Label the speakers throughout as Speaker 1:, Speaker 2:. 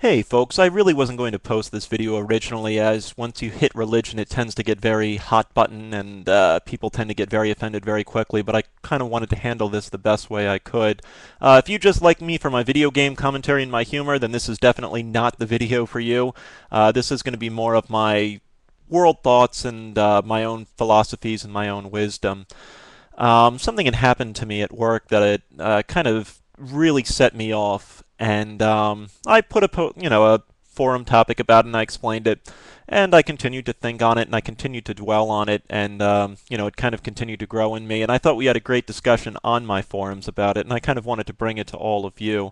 Speaker 1: Hey folks, I really wasn't going to post this video originally, as once you hit religion it tends to get very hot button and people tend to get very offended very quickly, but I kind of wanted to handle this the best way I could. If you just like me for my video game commentary and my humor, then this is definitely not the video for you. This is going to be more of my world thoughts and my own philosophies and my own wisdom. Something had happened to me at work that it kind of really set me off, and I put a forum topic about it, and I explained it, and I continued to think on it, and I continued to dwell on it, and it kind of continued to grow in me, and I thought we had a great discussion on my forums about it, and I kind of wanted to bring it to all of you.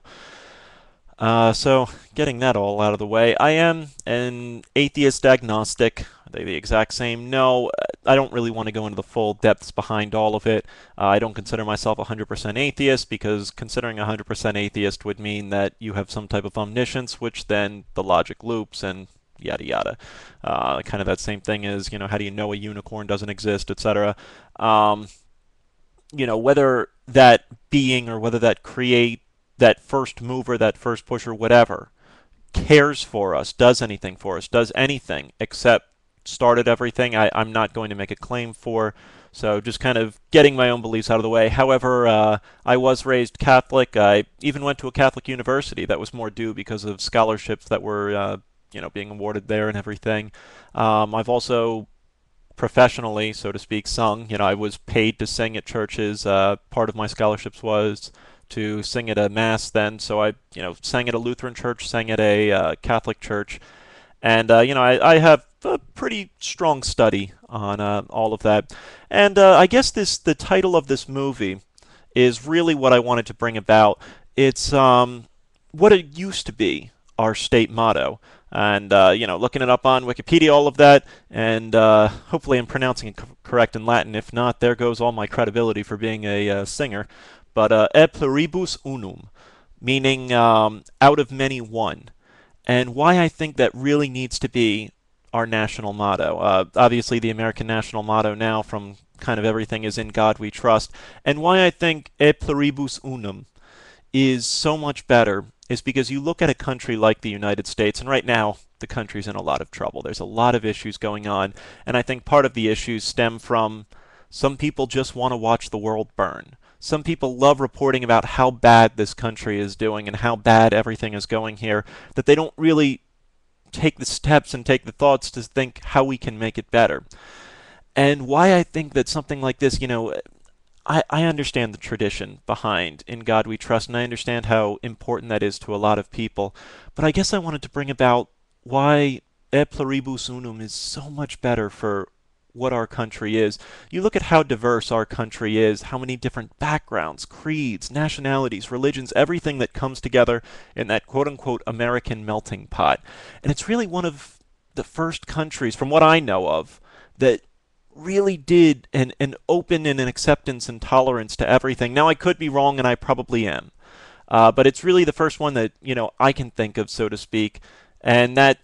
Speaker 1: So, getting that all out of the way, I am an atheist agnostic. Are they the exact same? No, I don't really want to go into the full depths behind all of it. I don't consider myself 100% atheist because considering 100% atheist would mean that you have some type of omniscience, which then the logic loops and yada yada. Kind of that same thing as, how do you know a unicorn doesn't exist, etc. Um, whether that being or whether that create that first mover, that first pusher, whatever, cares for us, does anything for us, does anything except started everything, I'm not going to make a claim for. So just kind of getting my own beliefs out of the way. However, I was raised Catholic. I even went to a Catholic university. That was more due because of scholarships that were, being awarded there and everything. I've also professionally, so to speak, sung. I was paid to sing at churches. Part of my scholarships was to sing at a mass then, so I, sang at a Lutheran church, sang at a Catholic church, and I have a pretty strong study on all of that. And I guess the title of this movie is really what I wanted to bring about. It's what it used to be our state motto. And, looking it up on Wikipedia, all of that, and hopefully I'm pronouncing it correct in Latin. If not, there goes all my credibility for being a singer. But e pluribus unum, meaning out of many one. And why I think that really needs to be our national motto. Obviously, the American national motto now, from kind of everything, is "In God We Trust." And why I think "E pluribus unum" is so much better is because you look at a country like the United States, and right now the country's in a lot of trouble. There's a lot of issues going on, and I think part of the issues stem from some people just want to watch the world burn. Some people love reporting about how bad this country is doing and how bad everything is going here, that they don't really take the steps and take the thoughts to think how we can make it better. And why I think that something like this, I understand the tradition behind "In God We Trust," and I understand how important that is to a lot of people. But I guess I wanted to bring about why "E pluribus unum" is so much better for what our country is. You look at how diverse our country is, how many different backgrounds, creeds, nationalities, religions, everything that comes together in that quote-unquote American melting pot. And it's really one of the first countries, from what I know of, that really did an open and an acceptance and tolerance to everything. Now, I could be wrong, and I probably am. But it's really the first one that, I can think of, so to speak. And that,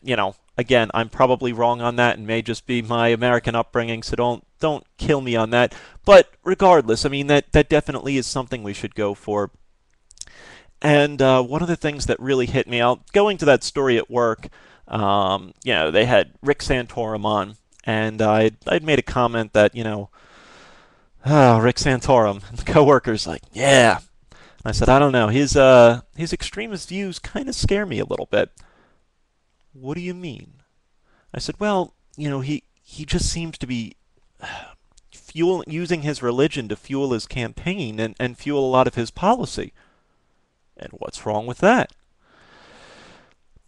Speaker 1: again, I'm probably wrong on that and may just be my American upbringing, so don't kill me on that. But regardless, I mean, that definitely is something we should go for. And one of the things that really hit me out, going to that story at work, they had Rick Santorum on, and I'd made a comment that, Rick Santorum, and the coworker's like, yeah. And I said, I don't know, his extremist views kind of scare me a little bit. What do you mean? I said, well, he just seems to be using his religion to fuel his campaign and fuel a lot of his policy. And what's wrong with that?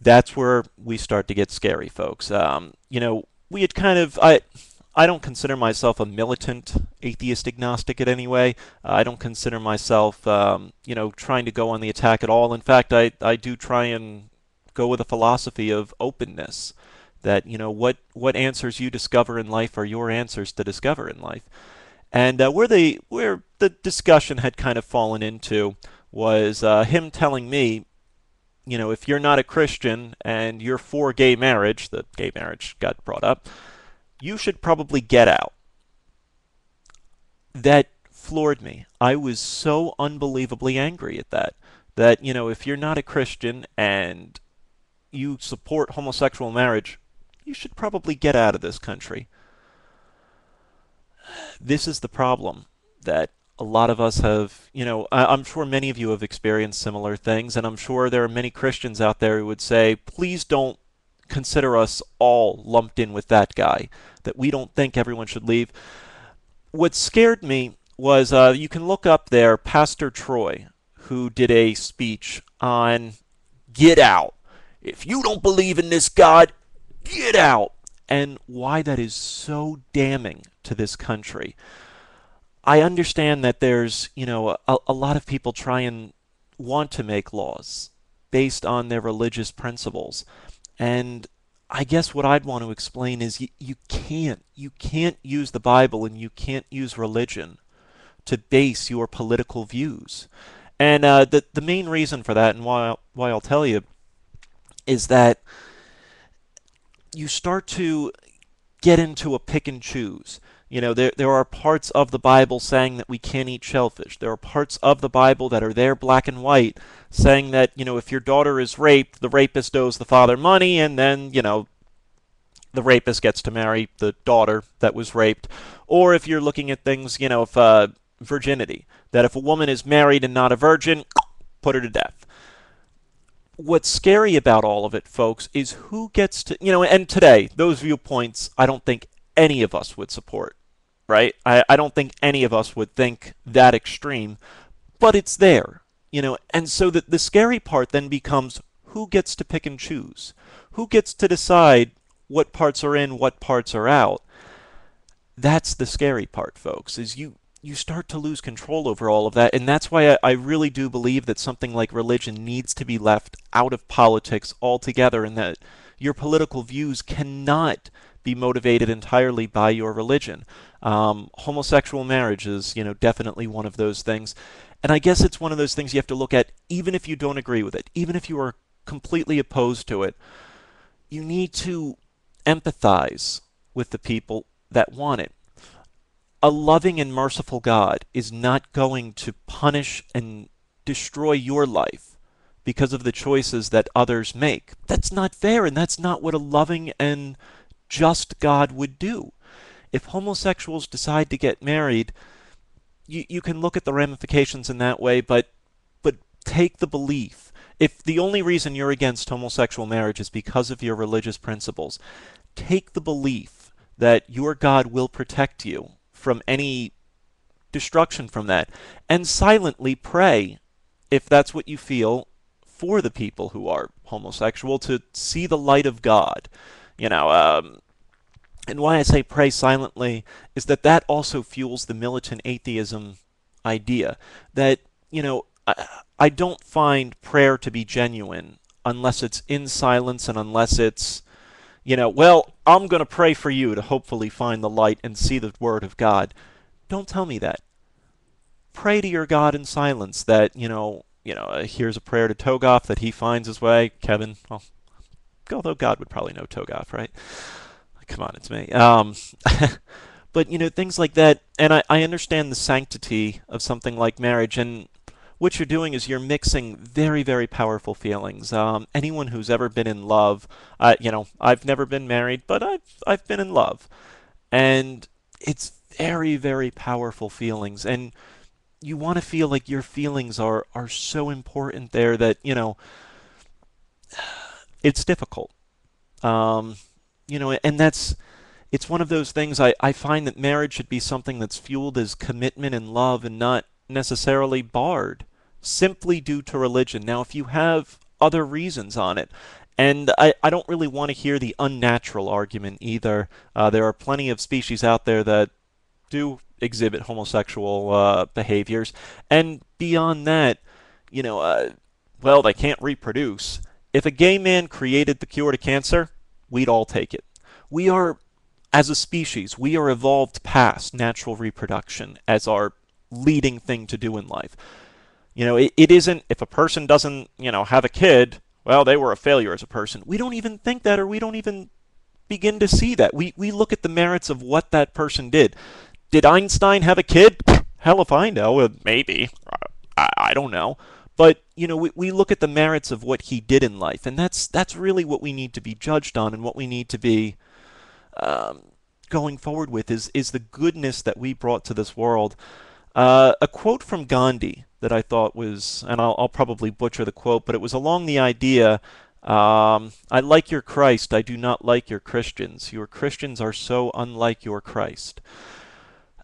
Speaker 1: That's where we start to get scary, folks. We had kind of, I don't consider myself a militant atheist agnostic in any way. I don't consider myself, trying to go on the attack at all. In fact, I do try and go with a philosophy of openness. That, what answers you discover in life are your answers to discover in life. And where the discussion had kind of fallen into was him telling me, if you're not a Christian and you're for gay marriage, the gay marriage got brought up, you should probably get out. That floored me. I was so unbelievably angry at that. That, if you're not a Christian and you support homosexual marriage, you should probably get out of this country. This is the problem that a lot of us have, I'm sure many of you have experienced similar things, and I'm sure there are many Christians out there who would say, please don't consider us all lumped in with that guy, that we don't think everyone should leave. What scared me was you can look up there Pastor Troy, who did a speech on get out. If you don't believe in this God, get out. And why that is so damning to this country. I understand that there's, a lot of people try and want to make laws based on their religious principles. And I guess what I'd want to explain is you can't use the Bible and you can't use religion to base your political views. And the main reason for that, and why I'll tell you, is that you start to get into a pick and choose. There are parts of the Bible saying that we can't eat shellfish. There are parts of the Bible that are there black and white saying that, if your daughter is raped, the rapist owes the father money, and then, the rapist gets to marry the daughter that was raped. Or if you're looking at things, if virginity, that if a woman is married and not a virgin, put her to death. What's scary about all of it, folks, is who gets to, and today, those viewpoints, I don't think any of us would support, right? I don't think any of us would think that extreme, but it's there, and so the scary part then becomes who gets to pick and choose? Who gets to decide what parts are in, what parts are out? That's the scary part, folks, is you start to lose control over all of that, and that's why I really do believe that something like religion needs to be left out of politics altogether, and that your political views cannot be motivated entirely by your religion. Homosexual marriage is, definitely one of those things, and I guess it's one of those things you have to look at even if you don't agree with it, even if you are completely opposed to it. You need to empathize with the people that want it. A loving and merciful God is not going to punish and destroy your life because of the choices that others make. That's not fair, and that's not what a loving and just God would do. If homosexuals decide to get married, you can look at the ramifications in that way, but take the belief. If the only reason you're against homosexual marriage is because of your religious principles, take the belief that your God will protect you from any destruction from that, and silently pray, if that's what you feel, for the people who are homosexual to see the light of God. And why I say pray silently is that also fuels the militant atheism idea that, I don't find prayer to be genuine unless it's in silence and unless it's, well, I'm going to pray for you to hopefully find the light and see the Word of God. Don't tell me that. Pray to your God in silence that, here's a prayer to Toegoff that he finds his way. Kevin, well, although God would probably know Toegoff, right? Come on, it's me. But, things like that. And I understand the sanctity of something like marriage, and what you're doing is you're mixing very, very powerful feelings. Anyone who's ever been in love, I've never been married, but I've been in love. And it's very, very powerful feelings. And you want to feel like your feelings are so important there that, it's difficult. And it's one of those things I find that marriage should be something that's fueled as commitment and love and not necessarily barred simply due to religion. Now, if you have other reasons on it, and I don't really want to hear the unnatural argument either. There are plenty of species out there that do exhibit homosexual behaviors, and beyond that, well, they can't reproduce. If a gay man created the cure to cancer, we'd all take it. We are, as a species, we are evolved past natural reproduction as our leading thing to do in life. It isn't, if a person doesn't, have a kid, well, they were a failure as a person. We don't even think that, or we don't even begin to see that. We look at the merits of what that person did. Did Einstein have a kid? Hell if I know. Maybe. I don't know. But, we look at the merits of what he did in life, and that's really what we need to be judged on, and what we need to be um, going forward with is the goodness that we brought to this world. A quote from Gandhi that I thought was, and I'll probably butcher the quote, but it was along the idea, I like your Christ, I do not like your Christians. Your Christians are so unlike your Christ.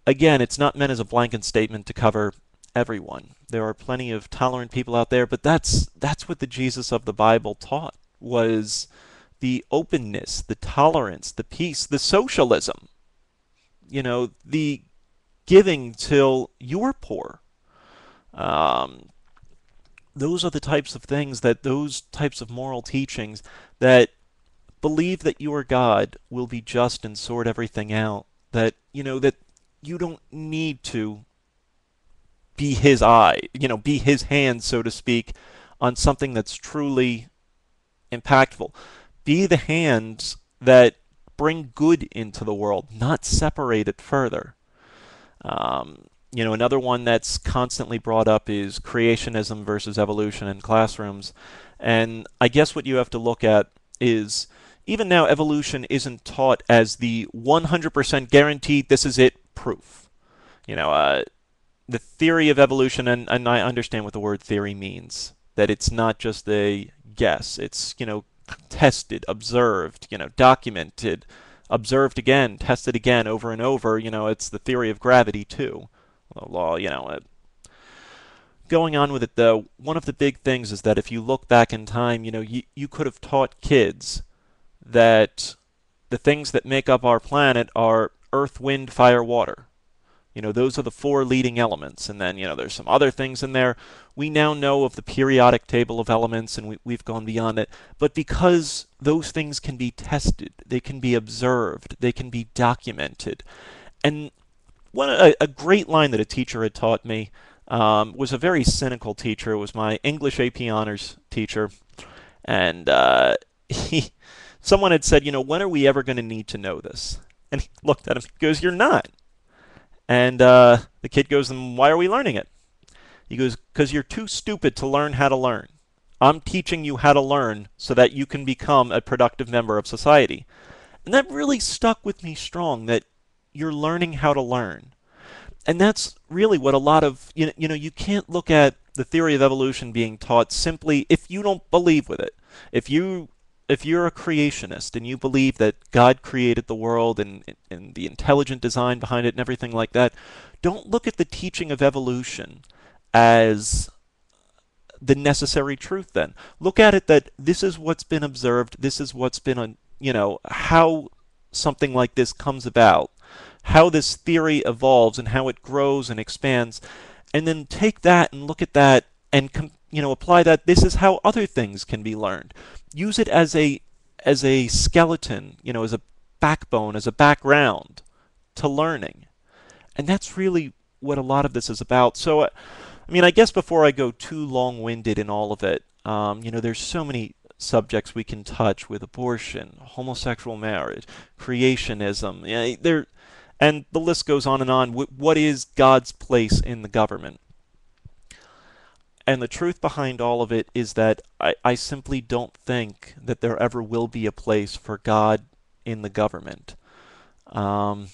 Speaker 1: Again, it's not meant as a blanket statement to cover everyone. There are plenty of tolerant people out there, but that's what the Jesus of the Bible taught, was the openness, the tolerance, the peace, the socialism, the giving till you're poor. Um, those are the types of things, those types of moral teachings that believe that your God will be just and sort everything out. That you don't need to be his eye, be his hand, so to speak, on something that's truly impactful. Be the hands that bring good into the world, not separate it further. Another one that's constantly brought up is creationism versus evolution in classrooms. And I guess what you have to look at is, even now, evolution isn't taught as the 100% guaranteed, this is it, proof. You know, uh, the theory of evolution, and I understand what the word theory means, that it's not just a guess. It's, tested, observed, documented, observed again, tested again over and over. It's the theory of gravity, too. Law, going on with it, though, one of the big things is that if you look back in time, you could have taught kids that the things that make up our planet are earth, wind, fire, water. Those are the four leading elements. And then, there's some other things in there. We now know of the periodic table of elements, and we've gone beyond it. But because those things can be tested, they can be observed, they can be documented. And a great line that a teacher had taught me was a very cynical teacher. It was my English AP Honors teacher. And someone had said, when are we ever going to need to know this? And he looked at him and goes, you're not. And the kid goes, then why are we learning it? He goes, because you're too stupid to learn how to learn. I'm teaching you how to learn so that you can become a productive member of society. And that really stuck with me strong, that you're learning how to learn. And that's really what a lot of, you can't look at the theory of evolution being taught simply if you don't believe with it. If you're a creationist and you believe that God created the world and the intelligent design behind it and everything like that, don't look at the teaching of evolution as the necessary truth then. Look at it that this is what's been observed, this is what's been, how something like this comes about, how this theory evolves and how it grows and expands, and then take that and look at that and apply that. This is how other things can be learned. Use it as a skeleton, as a backbone, as a background to learning. And that's really what a lot of this is about. So, I guess before I go too long-winded in all of it, there's so many subjects we can touch with abortion, homosexual marriage, creationism, and the list goes on and on. What is God's place in the government? And the truth behind all of it is that I simply don't think that there ever will be a place for God in the government. Um,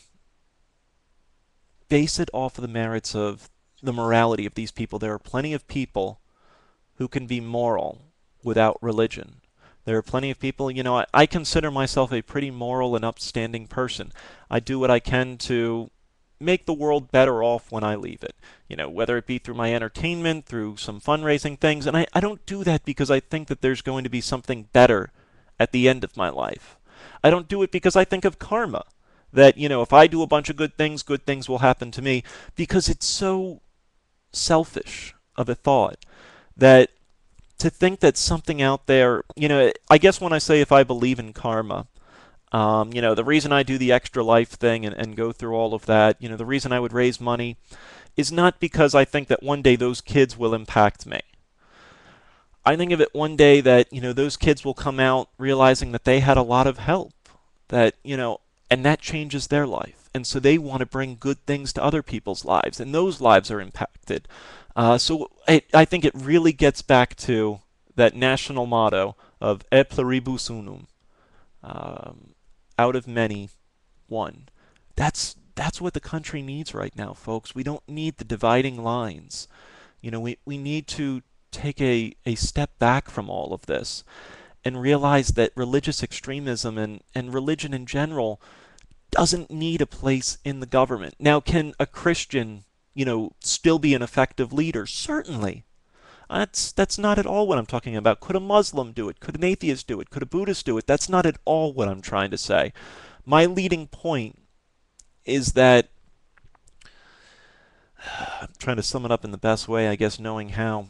Speaker 1: Base it off of the merits of the morality of these people. There are plenty of people who can be moral without religion. There are plenty of people, I consider myself a pretty moral and upstanding person. I do what I can to make the world better off when I leave it. Whether it be through my entertainment, through some fundraising things. And I don't do that because I think that there's going to be something better at the end of my life. I don't do it because I think of karma. That, if I do a bunch of good things will happen to me. Because it's so selfish of a thought that to think that something out there, I guess when I say if I believe in karma, the reason I do the extra life thing and go through all of that, the reason I would raise money is not because I think that one day those kids will impact me. I think of it one day that, those kids will come out realizing that they had a lot of help, that, and that changes their life. and so they want to bring good things to other people's lives, and those lives are impacted. So I think it really gets back to that national motto of E Pluribus Unum, out of many, one. That's what the country needs right now, folks. We don't need the dividing lines. We need to take a step back from all of this and realize that religious extremism and religion in general doesn't need a place in the government. Now, can a Christian, still be an effective leader? Certainly. That's not at all what I'm talking about. Could a Muslim do it? Could an atheist do it? Could a Buddhist do it? That's not at all what I'm trying to say. My leading point is that, I'm trying to sum it up in the best way, I guess, knowing how,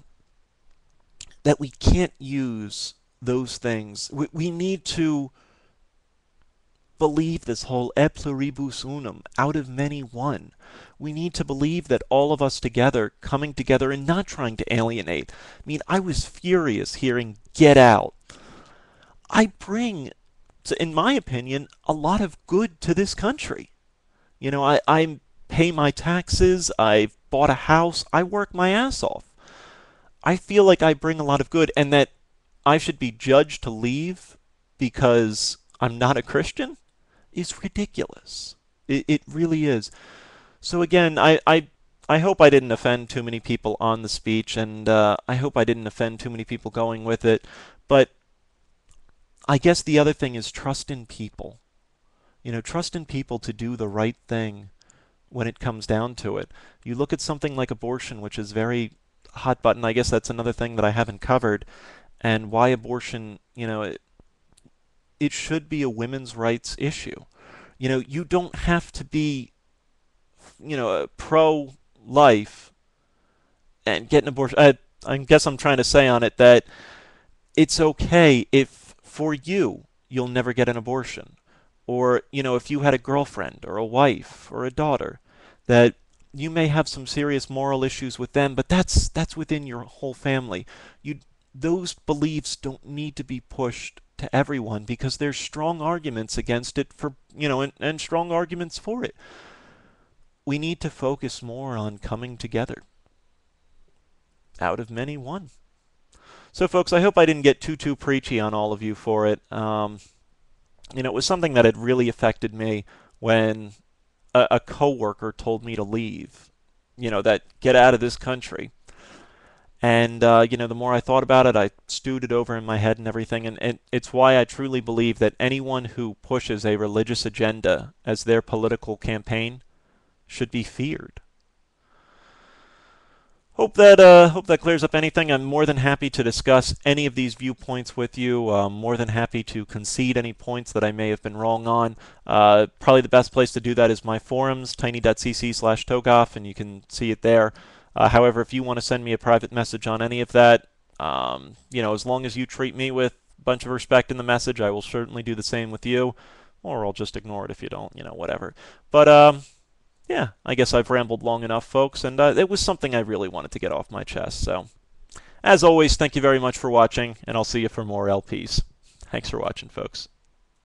Speaker 1: that we can't use those things. We need to believe this whole E Pluribus Unum, out of many one. We need to believe that all of us together, coming together and not trying to alienate. I mean, I was furious hearing Get Out. I bring, in my opinion, a lot of good to this country. I pay my taxes, I've bought a house, I work my ass off. I feel like I bring a lot of good, and that I should be judged to leave because I'm not a Christian is ridiculous. It really is. So again, I hope I didn't offend too many people on the speech, and I hope I didn't offend too many people going with it. But I guess the other thing is trust in people. Trust in people to do the right thing when it comes down to it. You look at something like abortion, which is very hot button. I guess that's another thing that I haven't covered, and why abortion, it should be a women's rights issue. You don't have to be, pro-life and get an abortion. I guess I'm trying to say on it that it's okay if, for you, you'll never get an abortion. Or, if you had a girlfriend or a wife or a daughter, that you may have some serious moral issues with them, but that's within your whole family. Those beliefs don't need to be pushed to everyone because there's strong arguments against it for, and strong arguments for it. We need to focus more on coming together. Out of many, one. So folks, I hope I didn't get too preachy on all of you for it. It was something that had really affected me when a coworker told me to leave, that get out of this country. And, the more I thought about it, I stewed it over in my head and everything. And it's why I truly believe that anyone who pushes a religious agenda as their political campaign should be feared. Hope that clears up anything. I'm more than happy to discuss any of these viewpoints with you. More than happy to concede any points that I may have been wrong on. Probably the best place to do that is my forums, tiny.cc/Toegoff, and you can see it there. However, if you want to send me a private message on any of that, as long as you treat me with a bunch of respect in the message, I will certainly do the same with you. Or I'll just ignore it if you don't, whatever. But, yeah, I guess I've rambled long enough, folks, and it was something I really wanted to get off my chest. So, as always, thank you very much for watching, and I'll see you for more LPs. Thanks for watching, folks.